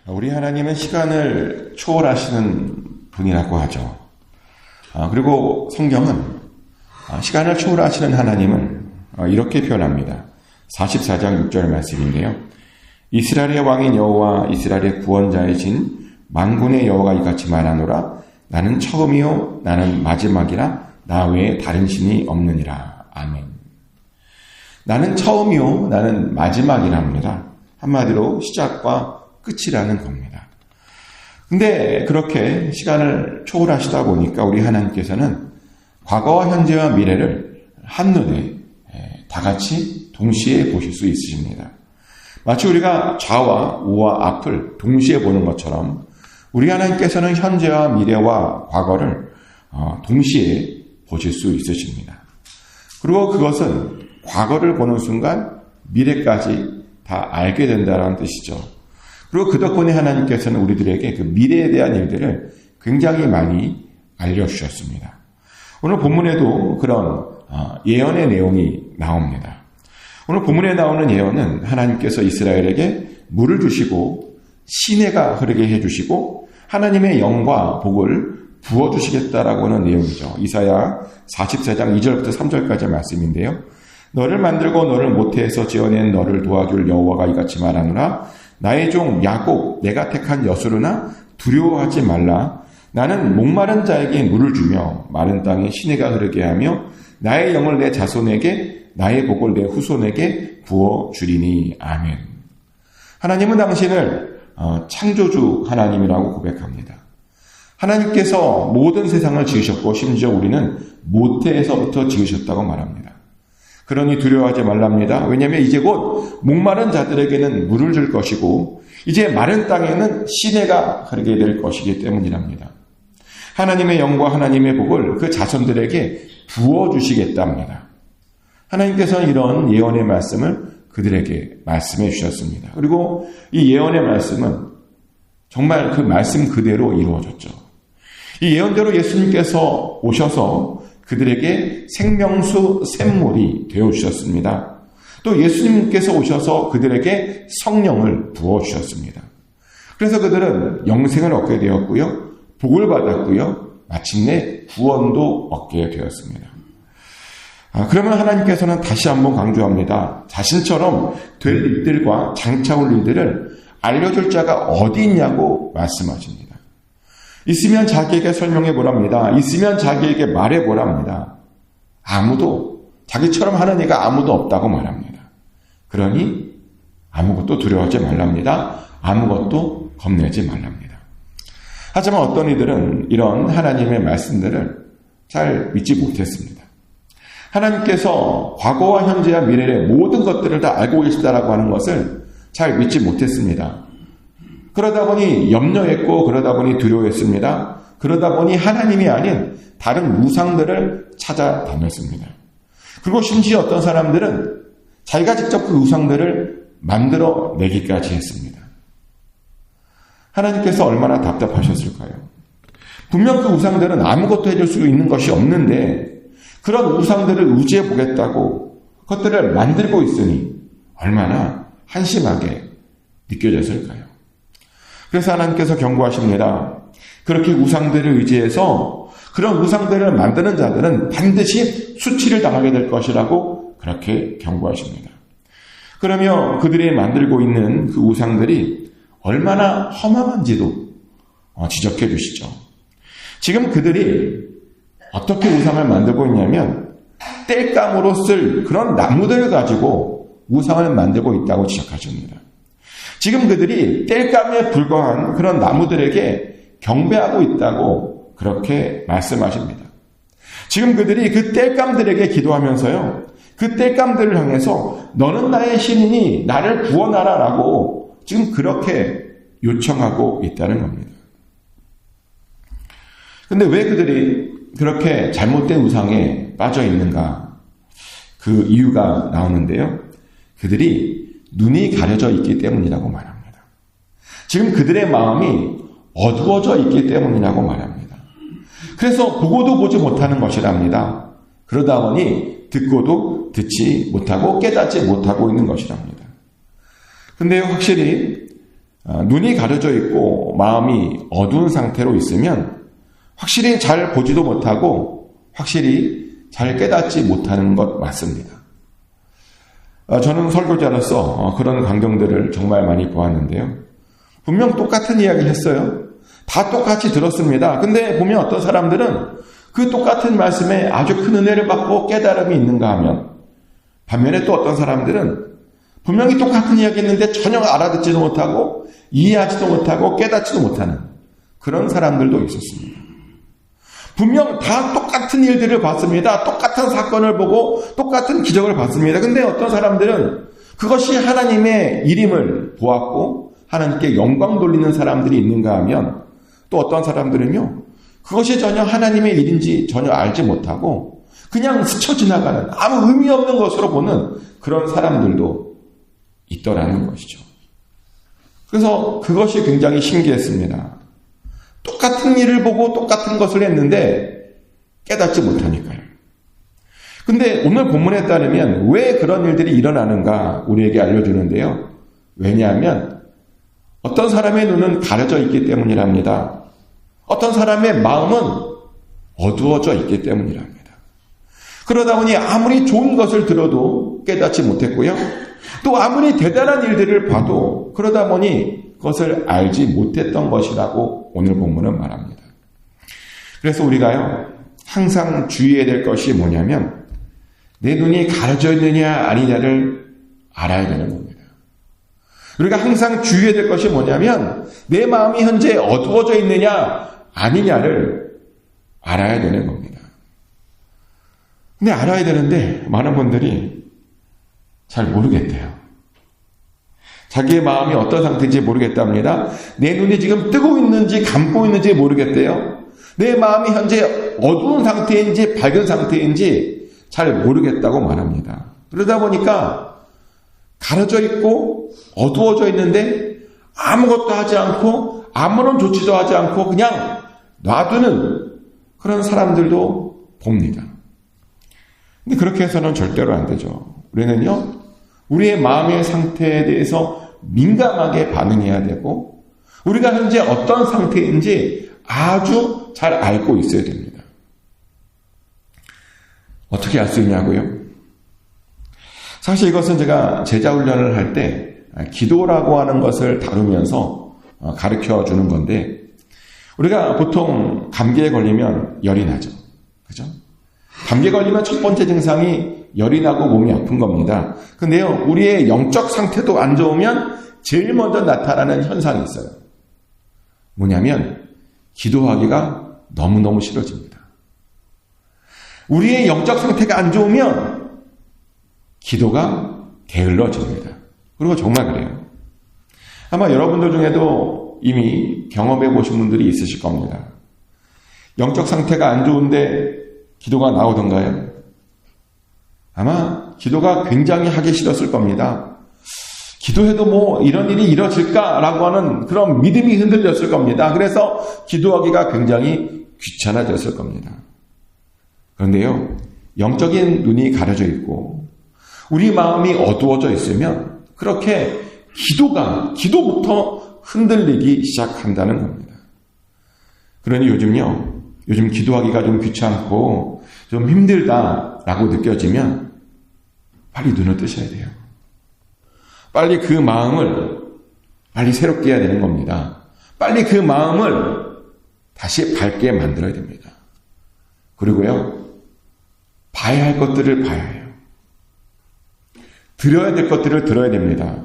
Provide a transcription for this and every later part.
우리 하나님은 시간을 초월하시는 분이라고 하죠. 그리고 성경은 시간을 초월하시는 하나님을 이렇게 표현합니다. 44장 6절 말씀인데요. 이스라엘의 왕인 여호와 이스라엘의 구원자이신 만군의 여호와가 이같이 말하노라. 나는 처음이요 나는 마지막이라 나 외에 다른 신이 없느니라. 아멘. 나는 처음이요 나는 마지막이랍니다. 한마디로 시작과 끝이라는 겁니다. 근데 그렇게 시간을 초월하시다 보니까 우리 하나님께서는 과거와 현재와 미래를 한눈에 다 같이 동시에 보실 수 있으십니다. 마치 우리가 좌와 우와 앞을 동시에 보는 것처럼 우리 하나님께서는 현재와 미래와 과거를 동시에 보실 수 있으십니다. 그리고 그것은 과거를 보는 순간 미래까지 다 알게 된다는 뜻이죠. 그리고 그 덕분에 하나님께서는 우리들에게 그 미래에 대한 일들을 굉장히 많이 알려주셨습니다. 오늘 본문에도 그런 예언의 내용이 나옵니다. 오늘 본문에 나오는 예언은 하나님께서 이스라엘에게 물을 주시고 시내가 흐르게 해주시고 하나님의 영과 복을 부어주시겠다라고 하는 내용이죠. 이사야 44장 2절부터 3절까지 말씀인데요. 너를 만들고 너를 모태에서 지어낸 너를 도와줄 여호와가 이같이 말하노라. 나의 종 야곱 내가 택한 여수르나 두려워하지 말라. 나는 목마른 자에게 물을 주며 마른 땅에 시내가 흐르게 하며 나의 영을 내 자손에게 나의 복을 내 후손에게 부어주리니. 아멘. 하나님은 당신을 창조주 하나님이라고 고백합니다. 하나님께서 모든 세상을 지으셨고 심지어 우리는 모태에서부터 지으셨다고 말합니다. 그러니 두려워하지 말랍니다. 왜냐하면 이제 곧 목마른 자들에게는 물을 줄 것이고 이제 마른 땅에는 시내가 흐르게 될 것이기 때문이랍니다. 하나님의 영과 하나님의 복을 그 자손들에게 부어주시겠답니다. 하나님께서는 이런 예언의 말씀을 그들에게 말씀해 주셨습니다. 그리고 이 예언의 말씀은 정말 그 말씀 그대로 이루어졌죠. 이 예언대로 예수님께서 오셔서 그들에게 생명수 샘물이 되어주셨습니다. 또 예수님께서 오셔서 그들에게 성령을 부어주셨습니다. 그래서 그들은 영생을 얻게 되었고요. 복을 받았고요. 마침내 구원도 얻게 되었습니다. 그러면 하나님께서는 다시 한번 강조합니다. 자신처럼 될 일들과 장차올 일들을 알려줄 자가 어디 있냐고 말씀하십니다. 있으면 자기에게 설명해 보랍니다. 있으면 자기에게 말해 보랍니다. 아무도 자기처럼 하는 이가 아무도 없다고 말합니다. 그러니 아무것도 두려워하지 말랍니다. 아무것도 겁내지 말랍니다. 하지만 어떤 이들은 이런 하나님의 말씀들을 잘 믿지 못했습니다. 하나님께서 과거와 현재와 미래의 모든 것들을 다 알고 계시다라고 하는 것을 잘 믿지 못했습니다. 그러다 보니 염려했고 그러다 보니 두려워했습니다. 그러다 보니 하나님이 아닌 다른 우상들을 찾아다녔습니다. 그리고 심지어 어떤 사람들은 자기가 직접 그 우상들을 만들어내기까지 했습니다. 하나님께서 얼마나 답답하셨을까요? 분명 그 우상들은 아무것도 해줄 수 있는 것이 없는데 그런 우상들을 의지해 보겠다고 그것들을 만들고 있으니 얼마나 한심하게 느껴졌을까요? 그래서 하나님께서 경고하십니다. 그렇게 우상들을 의지해서 그런 우상들을 만드는 자들은 반드시 수치를 당하게 될 것이라고 그렇게 경고하십니다. 그러며 그들이 만들고 있는 그 우상들이 얼마나 허망한지도 지적해 주시죠. 지금 그들이 어떻게 우상을 만들고 있냐면 땔감으로 쓸 그런 나무들을 가지고 우상을 만들고 있다고 지적하십니다. 지금 그들이 땔감에 불과한 그런 나무들에게 경배하고 있다고 그렇게 말씀하십니다. 지금 그들이 그 땔감들에게 기도하면서요. 그 땔감들을 향해서 너는 나의 신이니 나를 구원하라라고 지금 그렇게 요청하고 있다는 겁니다. 그런데 왜 그들이 그렇게 잘못된 우상에 빠져 있는가? 그 이유가 나오는데요. 그들이 눈이 가려져 있기 때문이라고 말합니다. 지금 그들의 마음이 어두워져 있기 때문이라고 말합니다. 그래서 보고도 보지 못하는 것이랍니다. 그러다 보니 듣고도 듣지 못하고 깨닫지 못하고 있는 것이랍니다. 근데 확실히 눈이 가려져 있고 마음이 어두운 상태로 있으면 확실히 잘 보지도 못하고 확실히 잘 깨닫지 못하는 것 맞습니다. 저는 설교자로서 그런 광경들을 정말 많이 보았는데요. 분명 똑같은 이야기를 했어요. 다 똑같이 들었습니다. 근데 보면 어떤 사람들은 그 똑같은 말씀에 아주 큰 은혜를 받고 깨달음이 있는가 하면, 반면에 또 어떤 사람들은 분명히 똑같은 이야기 했는데 전혀 알아듣지도 못하고 이해하지도 못하고 깨닫지도 못하는 그런 사람들도 있었습니다. 분명 다 똑같은 일들을 봤습니다. 똑같은 사건을 보고 똑같은 기적을 봤습니다. 근데 어떤 사람들은 그것이 하나님의 일임을 보았고 하나님께 영광 돌리는 사람들이 있는가 하면, 또 어떤 사람들은요, 그것이 전혀 하나님의 일인지 전혀 알지 못하고 그냥 스쳐 지나가는 아무 의미 없는 것으로 보는 그런 사람들도 있더라는 것이죠. 그래서 그것이 굉장히 신기했습니다. 똑같은 일을 보고 똑같은 것을 했는데 깨닫지 못하니까요. 근데 오늘 본문에 따르면 왜 그런 일들이 일어나는가 우리에게 알려주는데요. 왜냐하면 어떤 사람의 눈은 가려져 있기 때문이랍니다. 어떤 사람의 마음은 어두워져 있기 때문이랍니다. 그러다 보니 아무리 좋은 것을 들어도 깨닫지 못했고요. 또 아무리 대단한 일들을 봐도 그러다 보니 그것을 알지 못했던 것이라고 오늘 본문은 말합니다. 그래서 우리가요, 항상 주의해야 될 것이 뭐냐면 내 눈이 가려져 있느냐 아니냐를 알아야 되는 겁니다. 우리가 항상 주의해야 될 것이 뭐냐면 내 마음이 현재 어두워져 있느냐 아니냐를 알아야 되는 겁니다. 근데 알아야 되는데 많은 분들이 잘 모르겠대요. 자기의 마음이 어떤 상태인지 모르겠답니다. 내 눈이 지금 뜨고 있는지 감고 있는지 모르겠대요. 내 마음이 현재 어두운 상태인지 밝은 상태인지 잘 모르겠다고 말합니다. 그러다 보니까 가려져 있고 어두워져 있는데 아무것도 하지 않고 아무런 조치도 하지 않고 그냥 놔두는 그런 사람들도 봅니다. 근데 그렇게 해서는 절대로 안 되죠. 우리는요, 우리의 마음의 상태에 대해서 민감하게 반응해야 되고 우리가 현재 어떤 상태인지 아주 잘 알고 있어야 됩니다. 어떻게 알 수 있냐고요? 사실 이것은 제가 제자훈련을 할 때 기도라고 하는 것을 다루면서 가르쳐 주는 건데, 우리가 보통 감기에 걸리면 열이 나죠. 그죠? 감기에 걸리면 첫 번째 증상이 열이 나고 몸이 아픈 겁니다. 근데요, 우리의 영적 상태도 안 좋으면 제일 먼저 나타나는 현상이 있어요. 뭐냐면 기도하기가 너무너무 싫어집니다. 우리의 영적 상태가 안 좋으면 기도가 게을러집니다. 그리고 정말 그래요. 아마 여러분들 중에도 이미 경험해 보신 분들이 있으실 겁니다. 영적 상태가 안 좋은데 기도가 나오던가요? 아마 기도가 굉장히 하기 싫었을 겁니다. 기도해도 뭐 이런 일이 이루어질까라고 하는 그런 믿음이 흔들렸을 겁니다. 그래서 기도하기가 굉장히 귀찮아졌을 겁니다. 그런데요, 영적인 눈이 가려져 있고 우리 마음이 어두워져 있으면 그렇게 기도부터 흔들리기 시작한다는 겁니다. 그러니 요즘 기도하기가 좀 귀찮고 좀 힘들다라고 느껴지면 빨리 눈을 뜨셔야 돼요. 빨리 그 마음을 빨리 새롭게 해야 되는 겁니다. 빨리 그 마음을 다시 밝게 만들어야 됩니다. 그리고요, 봐야 할 것들을 봐야 해요. 들어야 될 것들을 들어야 됩니다.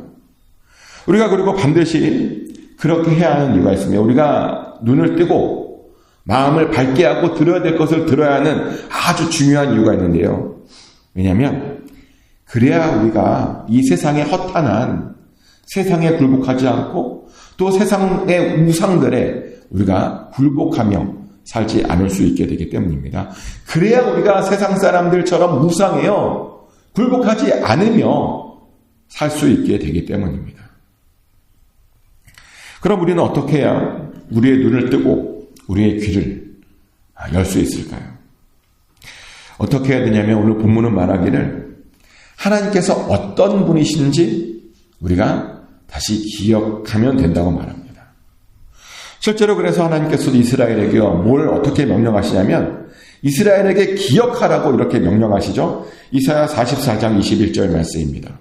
우리가 그리고 반드시 그렇게 해야 하는 이유가 있습니다. 우리가 눈을 뜨고 마음을 밝게 하고 들어야 될 것을 들어야 하는 아주 중요한 이유가 있는데요. 왜냐하면 그래야 우리가 이 세상의 허탄한 세상에 굴복하지 않고 또 세상의 우상들에 우리가 굴복하며 살지 않을 수 있게 되기 때문입니다. 그래야 우리가 세상 사람들처럼 우상해요. 굴복하지 않으며 살 수 있게 되기 때문입니다. 그럼 우리는 어떻게 해야 우리의 눈을 뜨고 우리의 귀를 열 수 있을까요? 어떻게 해야 되냐면 오늘 본문은 말하기를 하나님께서 어떤 분이신지 우리가 다시 기억하면 된다고 말합니다. 실제로 그래서 하나님께서도 이스라엘에게 뭘 어떻게 명령하시냐면 이스라엘에게 기억하라고 이렇게 명령하시죠. 이사야 44장 21절 말씀입니다.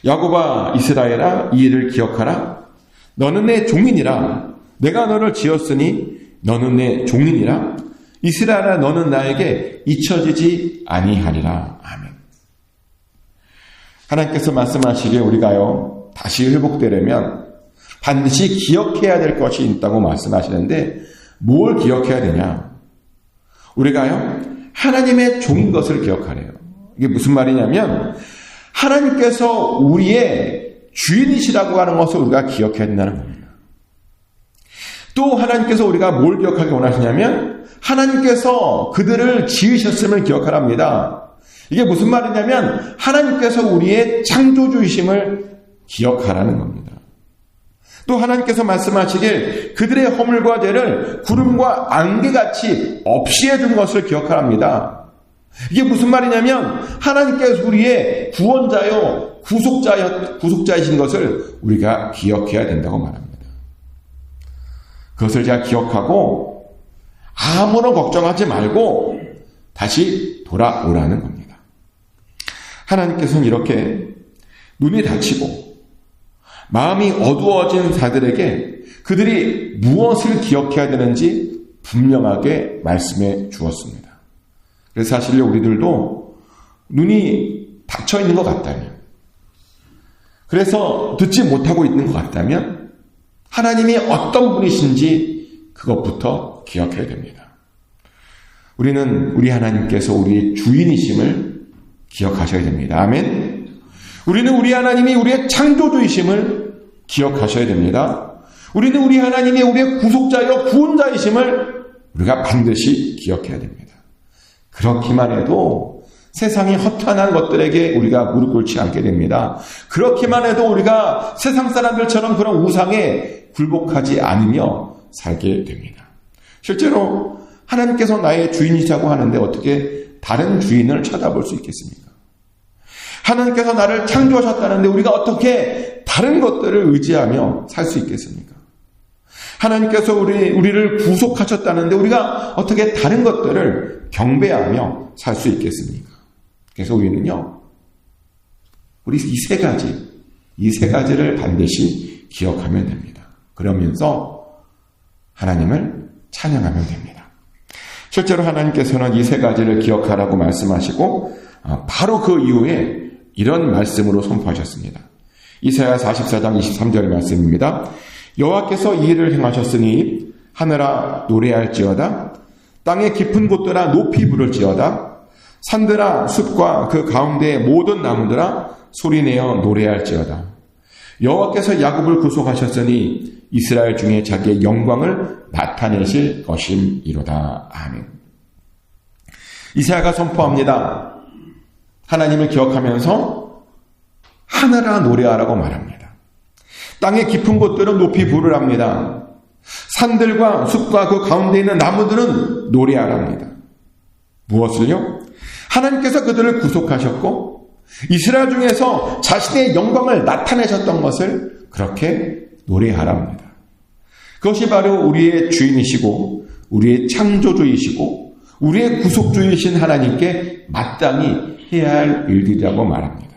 야곱아 이스라엘아 이 일을 기억하라. 너는 내 종이니라. 내가 너를 지었으니 너는 내 종이니라. 이스라엘아 너는 나에게 잊혀지지 아니하리라. 아멘. 하나님께서 말씀하시기에 우리가요 다시 회복되려면 반드시 기억해야 될 것이 있다고 말씀하시는데 뭘 기억해야 되냐? 우리가요 하나님의 종인 것을 기억하래요. 이게 무슨 말이냐면 하나님께서 우리의 주인이시라고 하는 것을 우리가 기억해야 된다는 겁니다. 또 하나님께서 우리가 뭘 기억하기 원하시냐면 하나님께서 그들을 지으셨음을 기억하랍니다. 이게 무슨 말이냐면 하나님께서 우리의 창조주이심을 기억하라는 겁니다. 또 하나님께서 말씀하시길 그들의 허물과 죄를 구름과 안개같이 없이 해준 것을 기억하랍니다. 이게 무슨 말이냐면 하나님께서 우리의 구원자요 구속자이신 것을 우리가 기억해야 된다고 말합니다. 그것을 제가 기억하고 아무런 걱정하지 말고 다시 돌아오라는 겁니다. 하나님께서는 이렇게 눈이 닫히고 마음이 어두워진 자들에게 그들이 무엇을 기억해야 되는지 분명하게 말씀해 주었습니다. 그래서 사실 우리들도 눈이 닫혀 있는 것 같다면, 그래서 듣지 못하고 있는 것 같다면 하나님이 어떤 분이신지 그것부터 기억해야 됩니다. 우리는 우리 하나님께서 우리의 주인이심을 기억하셔야 됩니다. 아멘. 우리는 우리 하나님이 우리의 창조주이심을 기억하셔야 됩니다. 우리는 우리 하나님이 우리의 구속자여 구원자이심을 우리가 반드시 기억해야 됩니다. 그렇기만 해도 세상이 허탄한 것들에게 우리가 무릎 꿇지 않게 됩니다. 그렇기만 해도 우리가 세상 사람들처럼 그런 우상에 굴복하지 않으며 살게 됩니다. 실제로 하나님께서 나의 주인이시라고 하는데 어떻게 다른 주인을 쳐다볼 수 있겠습니까? 하나님께서 나를 창조하셨다는데 우리가 어떻게 다른 것들을 의지하며 살 수 있겠습니까? 하나님께서 우리를 구속하셨다는데 우리가 어떻게 다른 것들을 경배하며 살 수 있겠습니까? 그래서 우리는요, 우리 이 세 가지를 반드시 기억하면 됩니다. 그러면서 하나님을 찬양하면 됩니다. 실제로 하나님께서는 이 세 가지를 기억하라고 말씀하시고 바로 그 이후에 이런 말씀으로 선포하셨습니다. 이사야 44장 23절 말씀입니다. 여호와께서 이 일을 행하셨으니 하늘아 노래할지어다. 땅의 깊은 곳들아 높이 부를지어다. 산들아 숲과 그 가운데의 모든 나무들아 소리내어 노래할지어다. 여호와께서 야곱을 구속하셨으니 이스라엘 중에 자기의 영광을 나타내실 것임이로다. 아멘. 이사야가 선포합니다. 하나님을 기억하면서 하늘아 노래하라고 말합니다. 땅의 깊은 곳들은 높이 부르랍니다. 산들과 숲과 그 가운데 있는 나무들은 노래하랍니다. 무엇을요? 하나님께서 그들을 구속하셨고 이스라엘 중에서 자신의 영광을 나타내셨던 것을 그렇게 노래하랍니다. 그것이 바로 우리의 주인이시고 우리의 창조주이시고 우리의 구속주이신 하나님께 마땅히 해야 할 일들이라고 말합니다.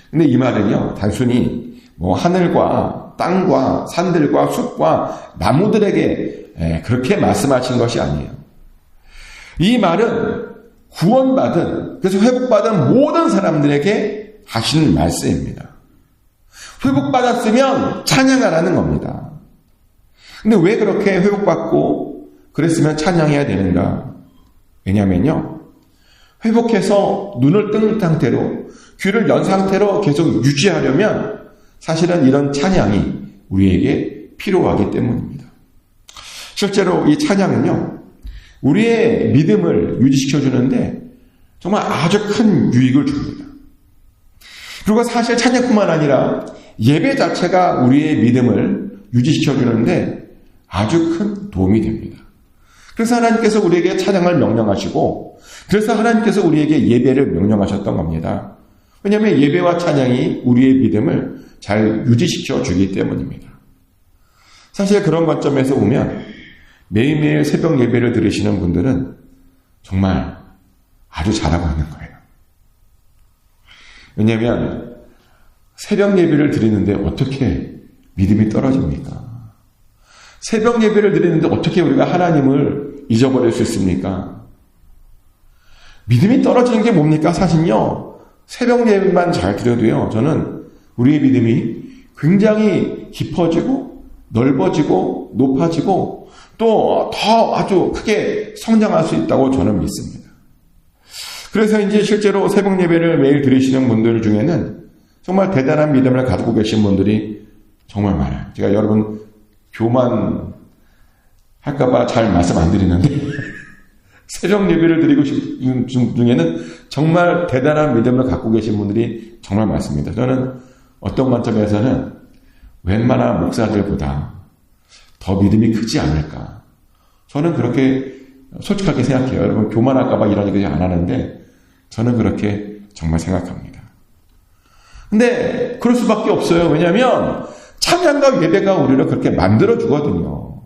근데 이 말은요, 단순히 하늘과 땅과 산들과 숲과 나무들에게 그렇게 말씀하신 것이 아니에요. 이 말은 구원받은, 그래서 회복받은 모든 사람들에게 하신 말씀입니다. 회복받았으면 찬양하라는 겁니다. 근데 왜 그렇게 회복받고 그랬으면 찬양해야 되는가? 왜냐면요, 회복해서 눈을 뜬 상태로 귀를 연 상태로 계속 유지하려면 사실은 이런 찬양이 우리에게 필요하기 때문입니다. 실제로 이 찬양은요, 우리의 믿음을 유지시켜주는데 정말 아주 큰 유익을 줍니다. 그리고 사실 찬양뿐만 아니라 예배 자체가 우리의 믿음을 유지시켜주는데 아주 큰 도움이 됩니다. 그래서 하나님께서 우리에게 찬양을 명령하시고 그래서 하나님께서 우리에게 예배를 명령하셨던 겁니다. 왜냐하면 예배와 찬양이 우리의 믿음을 잘 유지시켜 주기 때문입니다. 사실 그런 관점에서 보면 매일매일 새벽 예배를 드리시는 분들은 정말 아주 잘하고 있는 거예요. 왜냐하면 새벽 예배를 드리는데 어떻게 믿음이 떨어집니까? 새벽 예배를 드리는데 어떻게 우리가 하나님을 잊어버릴 수 있습니까? 믿음이 떨어지는 게 뭡니까? 사실요, 새벽 예배만 잘 드려도요, 저는 우리의 믿음이 굉장히 깊어지고 넓어지고 높아지고 또 더 아주 크게 성장할 수 있다고 저는 믿습니다. 그래서 이제 실제로 새벽 예배를 매일 드리시는 분들 중에는 정말 대단한 믿음을 가지고 계신 분들이 정말 많아요. 제가 여러분 교만 할까봐 잘 말씀 안 드리는데 새벽 예배를 드리고 싶은 중에는 정말 대단한 믿음을 갖고 계신 분들이 정말 많습니다. 저는 어떤 관점에서는 웬만한 목사들보다 더 믿음이 크지 않을까. 저는 그렇게 솔직하게 생각해요. 여러분 교만할까봐 이런 얘기 안 하는데 저는 그렇게 정말 생각합니다. 근데 그럴 수밖에 없어요. 왜냐하면 찬양과 예배가 우리를 그렇게 만들어 주거든요.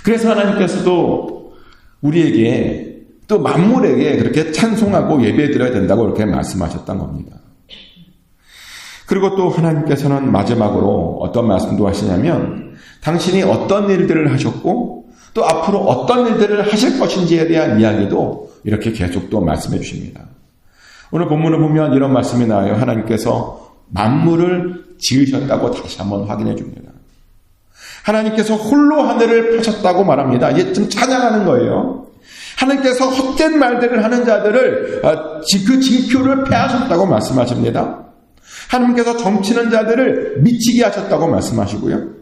그래서 하나님께서도 우리에게 또 만물에게 그렇게 찬송하고 예배 드려야 된다고 이렇게 말씀하셨던 겁니다. 그리고 또 하나님께서는 마지막으로 어떤 말씀도 하시냐면 당신이 어떤 일들을 하셨고 또 앞으로 어떤 일들을 하실 것인지에 대한 이야기도 이렇게 계속 또 말씀해 주십니다. 오늘 본문을 보면 이런 말씀이 나와요. 하나님께서 만물을 지으셨다고 다시 한번 확인해 줍니다. 하나님께서 홀로 하늘을 펴셨다고 말합니다. 이제 좀 찬양하는 거예요. 하나님께서 헛된 말들을 하는 자들을 그 징표를 패하셨다고 말씀하십니다. 하나님께서 점치는 자들을 미치게 하셨다고 말씀하시고요.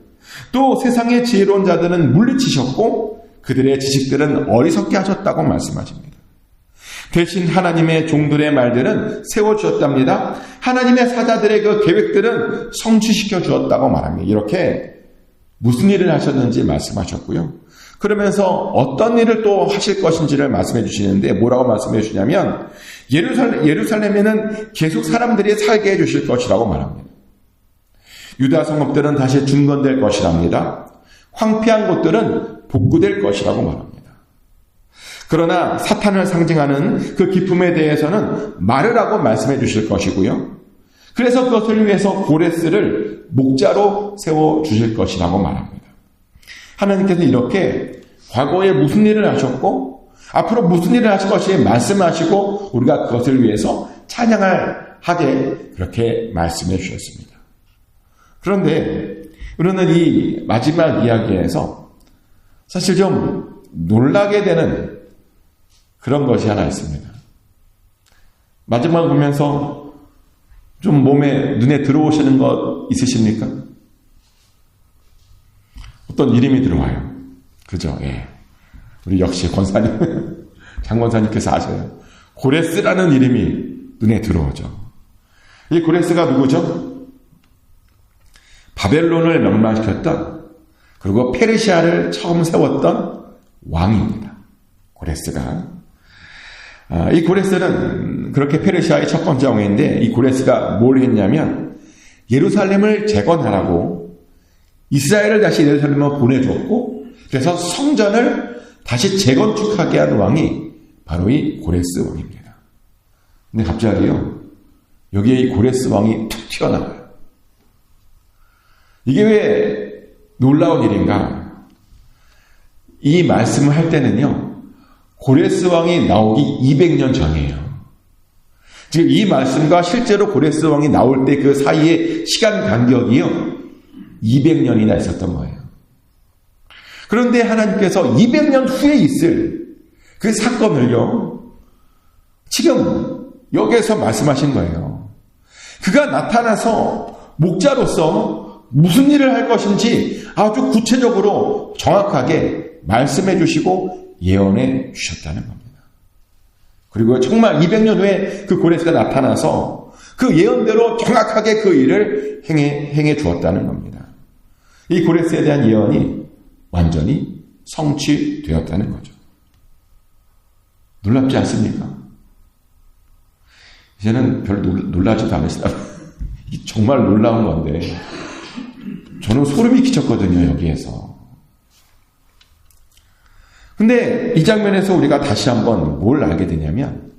또 세상의 지혜로운 자들은 물리치셨고 그들의 지식들은 어리석게 하셨다고 말씀하십니다. 대신 하나님의 종들의 말들은 세워주셨답니다. 하나님의 사자들의 그 계획들은 성취시켜 주었다고 말합니다. 이렇게 무슨 일을 하셨는지 말씀하셨고요. 그러면서 어떤 일을 또 하실 것인지를 말씀해 주시는데 뭐라고 말씀해 주시냐면 예루살렘에는 계속 사람들이 살게 해 주실 것이라고 말합니다. 유다 성읍들은 다시 중건될 것이랍니다. 황폐한 곳들은 복구될 것이라고 말합니다. 그러나 사탄을 상징하는 그 기품에 대해서는 말으라고 말씀해 주실 것이고요. 그래서 그것을 위해서 고레스를 목자로 세워 주실 것이라고 말합니다. 하나님께서 이렇게 과거에 무슨 일을 하셨고 앞으로 무슨 일을 하실 것이 말씀하시고 우리가 그것을 위해서 찬양을 하게 그렇게 말씀해 주셨습니다. 그런데 우리는 이 마지막 이야기에서 사실 좀 놀라게 되는 그런 것이 하나 있습니다. 마지막 보면서 좀 눈에 들어오시는 것 있으십니까? 어떤 이름이 들어와요. 그죠? 예. 우리 역시 권사님, 장권사님께서 아셔요. 고레스라는 이름이 눈에 들어오죠. 이 고레스가 누구죠? 바벨론을 멸망시켰던 그리고 페르시아를 처음 세웠던 왕입니다. 고레스가. 이 고레스는 그렇게 페르시아의 첫 번째 왕인데 이 고레스가 뭘 했냐면 예루살렘을 재건하라고 이스라엘을 다시 예루살렘으로 보내줬고 그래서 성전을 다시 재건축하게 한 왕이 바로 이 고레스 왕입니다. 근데 갑자기요 여기에 이 고레스 왕이 툭 튀어나와요. 이게 왜 놀라운 일인가? 이 말씀을 할 때는요 고레스 왕이 나오기 200년 전이에요. 지금 이 말씀과 실제로 고레스 왕이 나올 때 그 사이의 시간 간격이요 200년이나 있었던 거예요. 그런데 하나님께서 200년 후에 있을 그 사건을요 지금 여기에서 말씀하신 거예요. 그가 나타나서 목자로서 무슨 일을 할 것인지 아주 구체적으로 정확하게 말씀해 주시고 예언해 주셨다는 겁니다. 그리고 정말 200년 후에 그 고레스가 나타나서 그 예언대로 정확하게 그 일을 행해 주었다는 겁니다. 이 고레스에 대한 예언이 완전히 성취되었다는 거죠. 놀랍지 않습니까? 이제는 별로 놀라지도 않으시다. 정말 놀라운 건데 저는 소름이 끼쳤거든요, 여기에서. 근데 이 장면에서 우리가 다시 한번 뭘 알게 되냐면,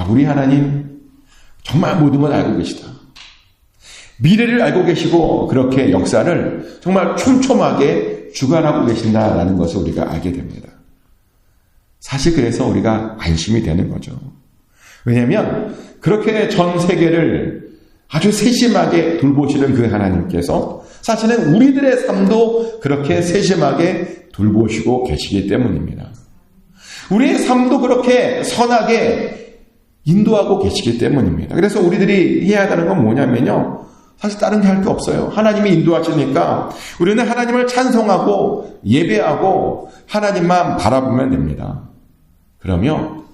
우리 하나님 정말 모든 걸 알고 계시다. 미래를 알고 계시고 그렇게 역사를 정말 촘촘하게 주관하고 계신다라는 것을 우리가 알게 됩니다. 사실 그래서 우리가 안심이 되는 거죠. 왜냐하면 그렇게 전 세계를 아주 세심하게 돌보시는 그 하나님께서 사실은 우리들의 삶도 그렇게 세심하게 돌보시고 계시기 때문입니다. 우리의 삶도 그렇게 선하게 인도하고 계시기 때문입니다. 그래서 우리들이 해야 하는 건 뭐냐면요, 사실 다른 게 할 게 없어요. 하나님이 인도하시니까 우리는 하나님을 찬송하고 예배하고 하나님만 바라보면 됩니다. 그러면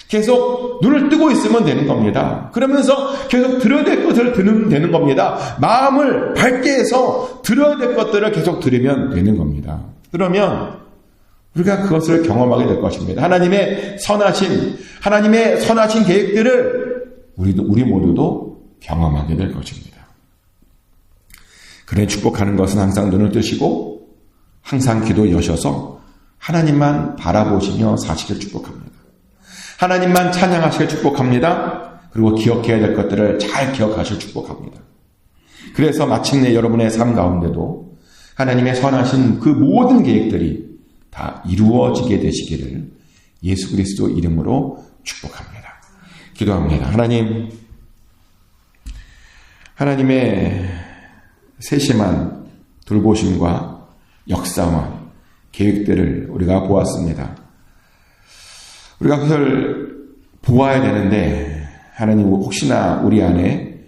계속 눈을 뜨고 있으면 되는 겁니다. 그러면서 계속 들어야 될 것을 들으면 되는 겁니다. 마음을 밝게 해서 들어야 될 것들을 계속 들으면 되는 겁니다. 그러면 우리가 그것을 경험하게 될 것입니다. 하나님의 선하신 계획들을 우리 모두도 경험하게 될 것입니다. 그래, 축복하는 것은 항상 눈을 뜨시고 항상 기도 여셔서 하나님만 바라보시며 사시길 축복합니다. 하나님만 찬양하시길 축복합니다. 그리고 기억해야 될 것들을 잘 기억하시길 축복합니다. 그래서 마침내 여러분의 삶 가운데도 하나님의 선하신 그 모든 계획들이 다 이루어지게 되시기를 예수 그리스도 이름으로 축복합니다. 기도합니다. 하나님의 세심한 돌보심과 역사와 계획들을 우리가 보았습니다. 우리가 그것을 보아야 되는데 하나님 혹시나 우리 안에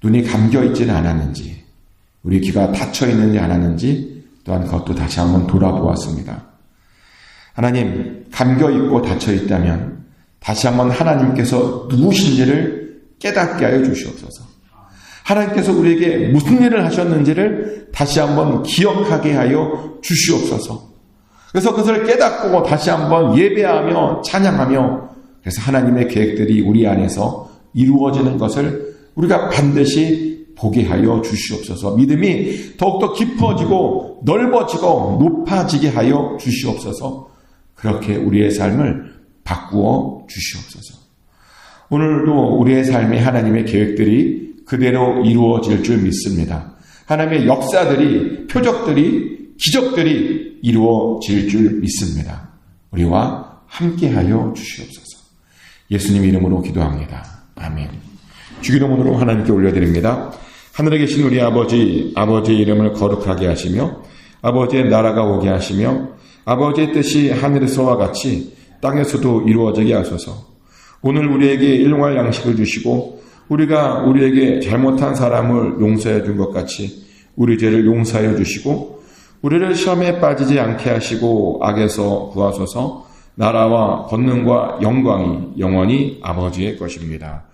눈이 감겨있지는 않았는지, 우리 귀가 닫혀있는지 않았는지 또한 그것도 다시 한번 돌아보았습니다. 하나님, 감겨있고 닫혀있다면 다시 한번 하나님께서 누구신지를 깨닫게 하여 주시옵소서. 하나님께서 우리에게 무슨 일을 하셨는지를 다시 한번 기억하게 하여 주시옵소서. 그래서 그것을 깨닫고 다시 한번 예배하며 찬양하며, 그래서 하나님의 계획들이 우리 안에서 이루어지는 것을 우리가 반드시 보게 하여 주시옵소서. 믿음이 더욱더 깊어지고 넓어지고 높아지게 하여 주시옵소서. 그렇게 우리의 삶을 바꾸어 주시옵소서. 오늘도 우리의 삶에 하나님의 계획들이 그대로 이루어질 줄 믿습니다. 하나님의 역사들이, 표적들이, 기적들이 이루어질 줄 믿습니다. 우리와 함께하여 주시옵소서. 예수님 이름으로 기도합니다. 아멘. 주기도문으로 하나님께 올려드립니다. 하늘에 계신 우리 아버지, 아버지의 이름을 거룩하게 하시며 아버지의 나라가 오게 하시며 아버지의 뜻이 하늘에서와 같이 땅에서도 이루어지게 하소서. 오늘 우리에게 일용할 양식을 주시고 우리가 우리에게 잘못한 사람을 용서해 준 것 같이 우리 죄를 용서하여 주시고 우리를 시험에 빠지지 않게 하시고 악에서 구하소서. 나라와 권능과 영광이 영원히 아버지의 것입니다.